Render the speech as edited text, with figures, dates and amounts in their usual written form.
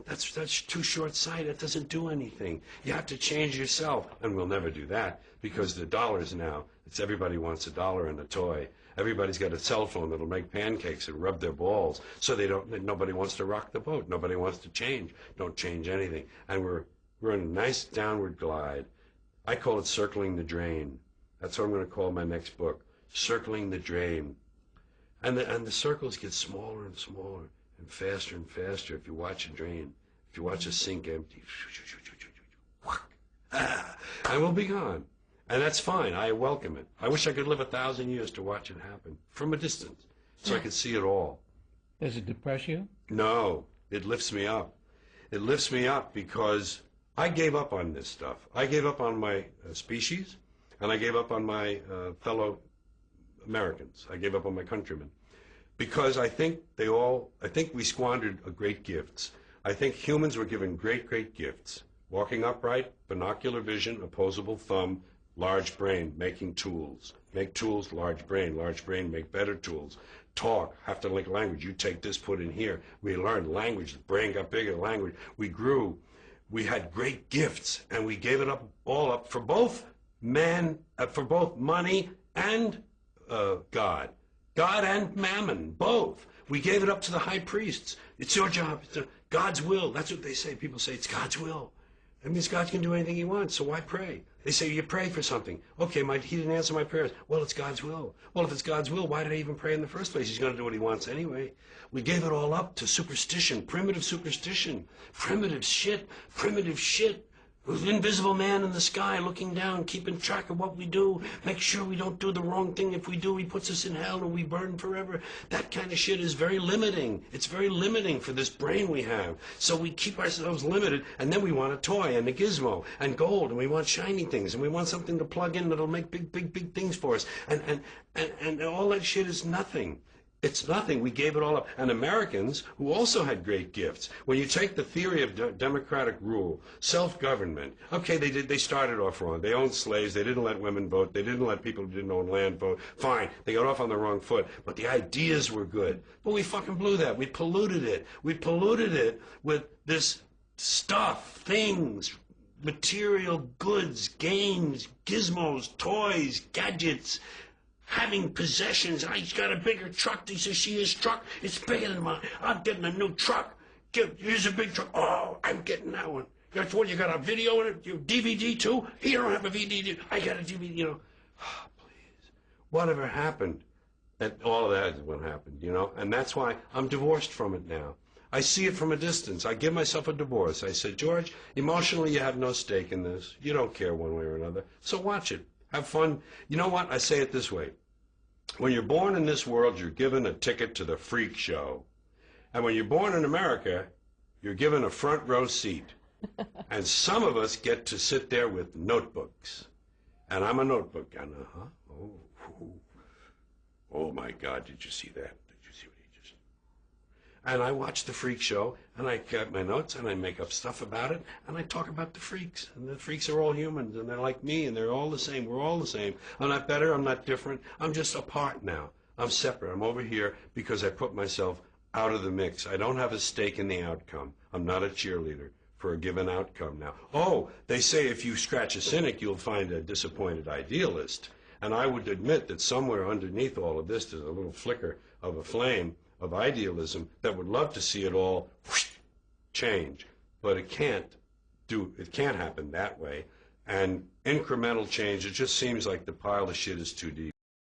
That's too short-sighted. That doesn't do anything. You have to change yourself, and we'll never do that because the dollars now. It's everybody wants a dollar and a toy. Everybody's got a cell phone that'll make pancakes and rub their balls, so nobody wants to rock the boat. Nobody wants to change. Don't change anything, and we're in a nice downward glide. I call it circling the drain. That's what I'm going to call my next book, Circling the Drain. And the circles get smaller and smaller and faster if you watch a drain, if you watch a sink empty, and we'll be gone. And that's fine. I welcome it. I wish I could live 1,000 years to watch it happen from a distance so I could see it all. Does it depress you? No, it lifts me up. It lifts me up because I gave up on this stuff. I gave up on my species, and I gave up on my fellow Americans. I gave up on my countrymen. Because I think we squandered great gifts. I think humans were given great gifts. Walking upright, binocular vision, opposable thumb, large brain, making tools. Make tools, large brain, make better tools. Talk, have to like language. You take this, put in here. We learned language, the brain got bigger, language. We grew. We had great gifts, and we gave it all up for both for both money and God. God and mammon, both. We gave it up to the high priests. It's your job. It's God's will. That's what they say. People say it's God's will. That means God can do anything he wants, so why pray? They say you pray for something. Okay, he didn't answer my prayers. Well, it's God's will. Well, if it's God's will, why did I even pray in the first place? He's going to do what he wants anyway. We gave it all up to superstition, primitive superstition, primitive shit. Invisible man in the sky looking down, keeping track of what we do, make sure we don't do the wrong thing. If we do, he puts us in hell and we burn forever. That kind of shit is very limiting. It's very limiting for this brain we have. So we keep ourselves limited, and then we want a toy and a gizmo and gold, and we want shiny things, and we want something to plug in that'll make big things for us. And all that shit is nothing. It's nothing. We gave it all up. And Americans, who also had great gifts, when you take the theory of democratic rule, self-government, okay, they started off wrong. They owned slaves. They didn't let women vote. They didn't let people who didn't own land vote. Fine. They got off on the wrong foot. But the ideas were good. But we fucking blew that. We polluted it. We polluted it with this stuff, things, material goods, games, gizmos, toys, gadgets, having possessions. He's got a bigger truck. He says, see his truck? It's bigger than mine. I'm getting a new truck. Here's a big truck. Oh, I'm getting that one. That's what, you got a video in it? Your DVD too? You don't have a DVD. I got a DVD, you know. Oh, please. Whatever happened? And all of that is what happened, you know. And that's why I'm divorced from it now. I see it from a distance. I give myself a divorce. I said, George, emotionally you have no stake in this. You don't care one way or another. So watch it. Have fun. You know what? I say it this way. When you're born in this world, you're given a ticket to the freak show. And when you're born in America, you're given a front row seat. And some of us get to sit there with notebooks. And I'm a notebook guy. Oh my God, did you see that? Did you see what he just... And I watch the freak show, and I get my notes, and I make up stuff about it, and I talk about the freaks. And the freaks are all humans, and they're like me, and they're all the same. We're all the same. I'm not better. I'm not different. I'm just apart now. I'm separate. I'm over here because I put myself out of the mix. I don't have a stake in the outcome. I'm not a cheerleader for a given outcome now. Oh, they say if you scratch a cynic, you'll find a disappointed idealist. And I would admit that somewhere underneath all of this, there's a little flicker of a flame of idealism that would love to see it all change, but it can't happen that way. And incremental change, it just seems like the pile of shit is too deep.